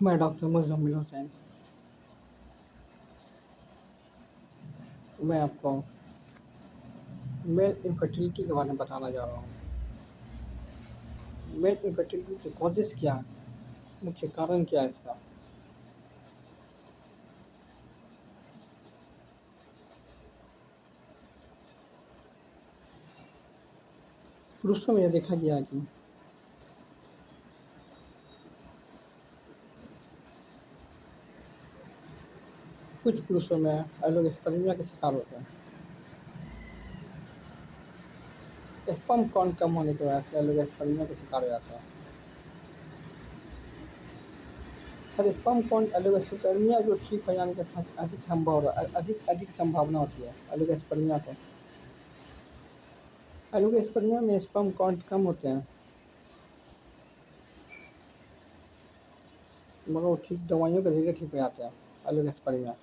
मैं डॉक्टर मुज़म्मिल हुसैन। मैं आपको मेल इनफर्टिलिटी के बारे में बताना जा रहा हूँ। मेल इनफर्टिलिटी के कॉजेज़ क्या हैं? मुख्य कारण क्या है इसका? पुरुषों में यह देखा गया है कि कुछ पुरुषों में एलोगेस्पर्मिया के शिकार होते हैं। स्पर्म काउंट कम होने की वजह से एलोगेस्पर्मिया के शिकार हो जाते हैं। और स्पर्म काउंट एलोगेस्पर्मिया जो ठीक हो जाने के साथ अधिक संभावना होती है एलोगेस्पर्मिया को। एलोगेस्पर्मिया में स्पर्म काउंट कम होते हैं, मगर वो ठीक दवाइयों के ज़रिए ठीक हो जाते हैं एलोगेस्पर्मिया।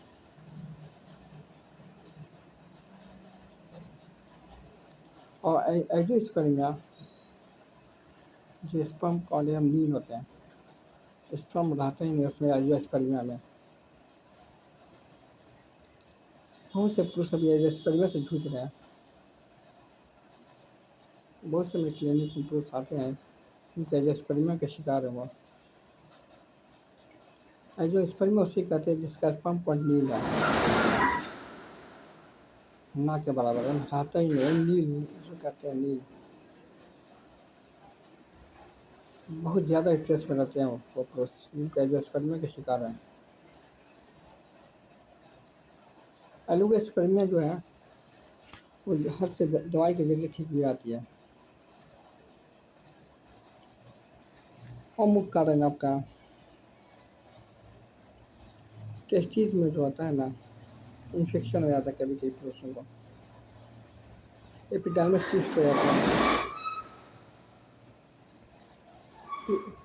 और एंजियोस्पर्मिया जो स्पर्म काउंट एकदम नील होते हैं, स्पर्म रहता ही नहीं उसमें एंजियोस्पर्मिया में। बहुत से पुरुष अभी एंजियोस्पर्मिया से जूझ रहे हैं। बहुत से मेरे क्लिनिक में पुरुष आते हैं उनके एंजियोस्पर्मिया के शिकार हैं वो। एंजियोस्पर्मिया उसे कहते हैं जिसका स्पर्म काउंट नील है, ना के बराबर है, रहता ही नहीं है, नील उसे कहते हैं नील। बहुत ज़्यादा स्ट्रेस में रहते हैं वो पुरुष जिनके एंजियोस्पर्मिया के शिकार हैं। एलोगेस्पर्मिया जो है वो हद से दवाई के ज़रिए ठीक भी आती है। और मुख्य कारण आपका टेस्टिस में जो होता है ना, इन्फेक्शन हो जाता है कभी कभी पुरुषों को, एपिडर्मिस सिस्ट हो जाता है।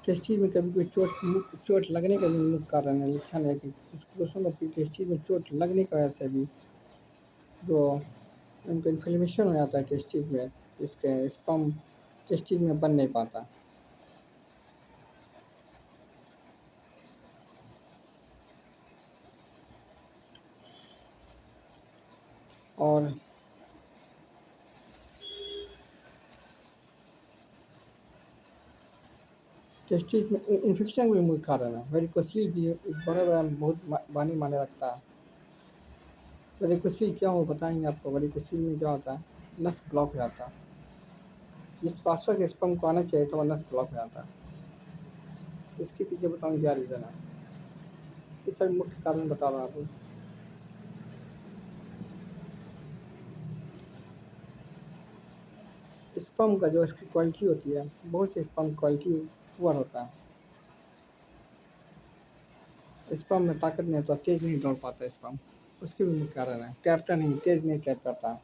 टेस्टिस में कभी कोई चोट लगने का भी मुख्य कारण है, लक्षण है कि कुछ पुरुषों को टेस्टिस में चोट लगने की वजह से भी जो उनको इन्फ्लेमेशन हो जाता है टेस्टिस में, जिसके स्पर्म टेस्टिस में बन नहीं पाता। और टेस्टिस में इन्फेक्शन भी मुख्य कारण है। वेरिकोसील भी एक बड़ा बहुत मानी माने रखता है। वेरिकोसील क्या हो बताएंगे आपको। वेरिकोसील में क्या होता है, नस ब्लॉक हो जाता है, जिस पास्ता के स्पर्म को आना चाहिए तो वह नस ब्लॉक हो जाता है। इसके पीछे बताऊँ क्या रीज़न है, ये सभी मुख्य कारण बता रहा हूँ। स्पर्म का जो इसकी क्वालिटी होती है, बहुत से स्पर्म क्वालिटी पुअर होता है। स्पर्म में ताकत नहीं होता, तेज नहीं दौड़ पाता स्पर्म, उसके भी मुख्य कारण है। तैरता नहीं, तेज नहीं तैर पाता,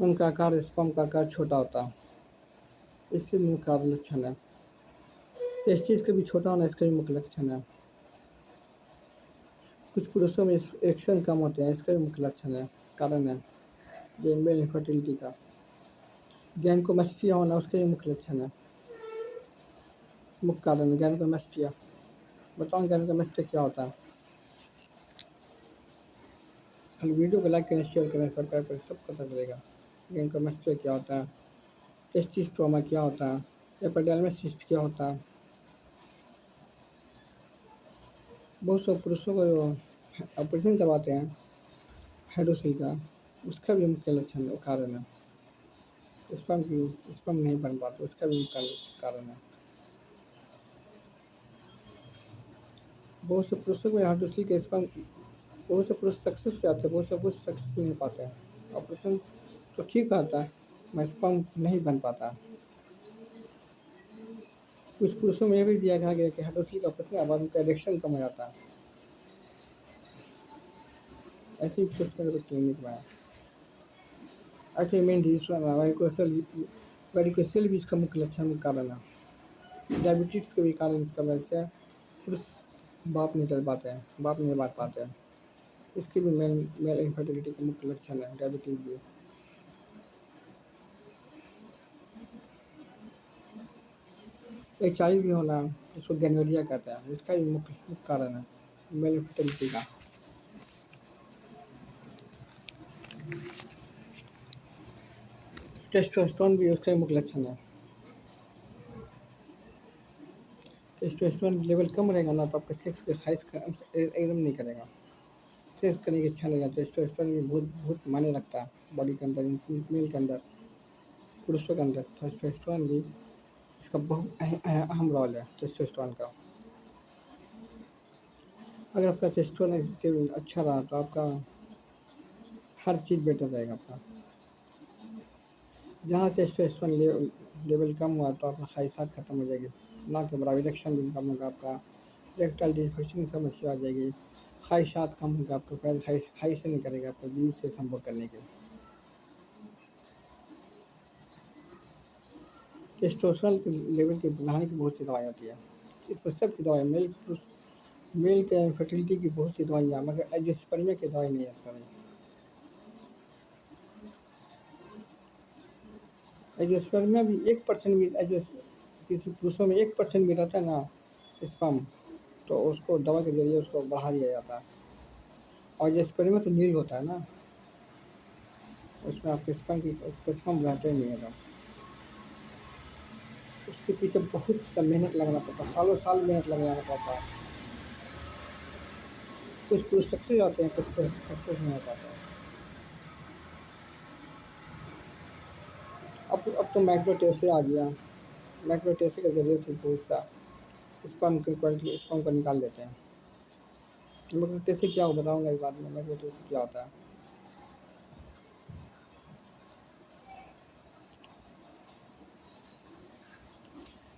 उनका आकार स्पर्म का आकार छोटा होता है, इसके भी मुख्य कारण लक्षण है। टेस्टिस का भी छोटा होना इसका भी मुख्य लक्षण है। कुछ पुरुषों में एक्शन कम होते हैं, इसका भी मुख्य लक्षण है, कारण है। जो मेल इनफर्टिलिटी का गैनकोमैस्टिया होना उसके भी मुख्य लक्षण है, मुख्य कारण है गैनकोमैस्टिया। बताऊँ गैनकोमैस्टिया क्या होता है। खाली वीडियो को लाइक करें, शेयर करें, सब्सक्राइब करें, सब पता चलेगा। गैनकोमैस्टिया क्या होता है, टेस्टिस्टोमा क्या होता है, एपिडर्मिस सिस्ट क्या होता है। बहुत से पुरुषों को जो ऑपरेशन करवाते हैं हाइड्रोसिल का, उसका भी मुख्य लक्षण कारण है। स्पर्म नहीं बन पाता, उसका भी मुख्य कारण है। बहुत से पुरुषों में हाइड्रोसिल के स्पर्म, बहुत से पुरुष सक्सेस हो जाते हैं, बहुत से पुरुष सक्सेस नहीं पाते हैं। ऑपरेशन तो ठीक आता है, मगर स्पर्म नहीं बन पाता। कुछ पुरुषों में ये भी दिया गया कि हाइड्रोसिल का ऑपरेशन के बाद उनका इरेक्शन कम हो जाता है। ऐसे ही पुरुष मेरे को क्लिनिक में है। ऐसे मेन रीजन वेरिकोसेल भी इसका मुख्य लक्षण का कारण है। डायबिटीज के भी कारण इसका वजह से पुरुष बाप नहीं चल पाते हैं, बाप नहीं बांट पाते हैं। इसके भी मेल इनफर्टिलिटी का मुख्य लक्षण है डायबिटीज भी। HIV भी होना, जिसको गोनोरिया कहते हैं, इसका भी मुख्य कारण है मेल फर्टिलिटी का। टेस्टोस्टेरोन भी उसका मुख्य लक्षण है। टेस्टोस्टेरोन लेवल कम रहेगा ना तो आपका सेक्स के ख्वाहिश का एकदम नहीं करेगा, सेक्स करने की इच्छा नहीं रहती। टेस्टोस्टेरोन भी बहुत बहुत मायने रखता है बॉडी के अंदर, मेल के अंदर, पुरुषों के अंदर। टेस्टोस्टेरोन भी इसका बहुत अहम रोल है टेस्टोस्टेरोन का। अगर आपका टेस्टोस्टेरोन लेवल अच्छा रहा तो आपका हर चीज़ बेटर रहेगा आपका। जहाँ टेस्टोस्टेरोन लेवल कम हुआ तो आपका ख्वाहिशात खत्म हो जाएगी, ना के बराबर इरेक्शन भी कम होगा आपका, इरेक्टाइल डिस्फंक्शन की समस्या आ जाएगी, ख्वाहिशात कम होगा आपका, पहले ख्वाहिश नहीं करेगा आपको बीवी से संपर्क करने के। टेस्टोस्टेरोन के लेवल के बढ़ाने की बहुत सी दवाई होती है, इसमें सब की दवाई मेल के फर्टिलिटी की बहुत सी दवाइयाँ, मगर एंजियोस्पर्मिया की दवाई नहीं है इसका। एंजियोस्पर्मिया भी 1% भी किसी पुरुषों में 1% भी रहता है ना स्पर्म, तो उसको दवा के जरिए उसको बढ़ा दिया जाता है। और एंजियोस्पर्मिया तो नील होता है ना, उसमें आपके स्पर्म रहते ही नहीं है। उसके पीछे बहुत सा मेहनत लगाना पड़ता है, सालों साल मेहनत लगाना पड़ता है। कुछ पुरुष सक्सेस होते हैं, कुछ सक्सेस नहीं हो पाता है। अब तो माइक्रोटेसी आ गया, माइक्रोटेसी के जरिए से बहुत सा स्पर्म की क्वालिटी स्पर्म को निकाल लेते हैं। माइक्रोटेसी क्या हो बताऊंगा इस बात में, माइक्रोटेसी क्या होता है।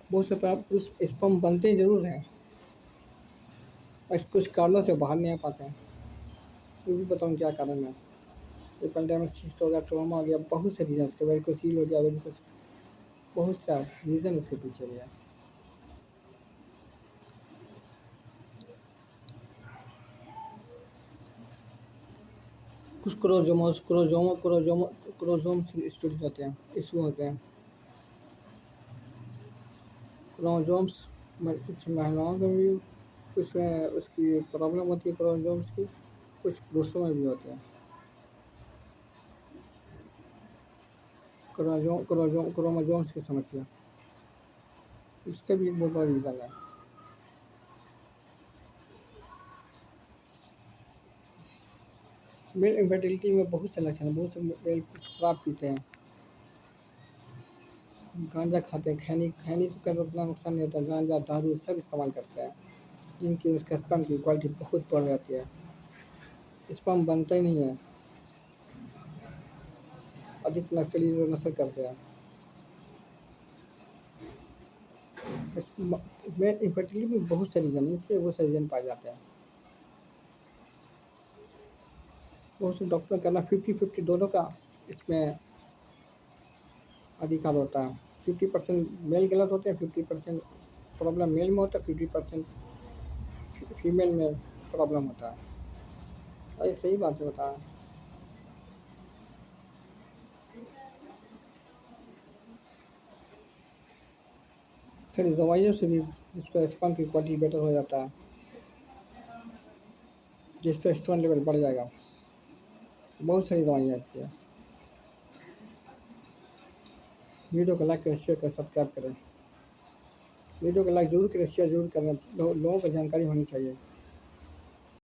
बहुत से पुरुष स्पर्म बनते जरूर हैं और कुछ कारणों से बाहर नहीं आ पाते हैं। ये भी बताऊँ क्या कारण है। एपेंडिसाइटिस सिस्ट हो गया, ट्रॉमा हो गया, बहुत से रीजन इसके, वेरिकोसील हो गया, वेरिकोस, बहुत सा रीजन इसके पीछे भी है। कुछ क्रोमोसोम्स स्टडीज होते हैं, इशू होते हैं। क्रोमोसोम्स में कुछ महिलाओं में भी कुछ उसकी प्रॉब्लम होती है क्रोमोसोम्स की, कुछ पुरुषों में भी होते हैं। क्रोमोसोम्स की समस्या, इसका भी एक बहुत बड़ा रीज़न है। मेल इनफर्टिलिटी में बहुत से लक्षण हैं, बहुत से मेल शराब पीते हैं, गांजा खाते हैं, खैनी से कर उतना नुकसान नहीं होता, गांजा दारू सब इस्तेमाल करते हैं, जिनकी उसके स्पर्म की क्वालिटी बहुत बढ़ जाती है, स्पर्म बनता ही नहीं है, अधिक नक्सली नशा करते हैं। मेल इनफर्टिलिटी में बहुत से रीजन है, इसमें बहुत से रीजन पाए जाते हैं। बहुत से डॉक्टर का ना 50-50 दोनों का इसमें अधिकार होता है। 50% मेल गलत होते हैं, 50% प्रॉब्लम मेल में होता है, 50% फीमेल में प्रॉब्लम होता है। अरे सही बात है बताया। फिर दवाइयों से भी इसका स्पर्म की क्वालिटी बेटर हो जाता है, जिससे टेस्टोस्टेरोन लेवल बढ़ जाएगा। बहुत सारी दवाइयाँ इसकी है। वीडियो को लाइक करें, शेयर करें, सब्सक्राइब करें। वीडियो को लाइक जरूर करें, शेयर जरूर करें, लोगों को जानकारी होनी चाहिए।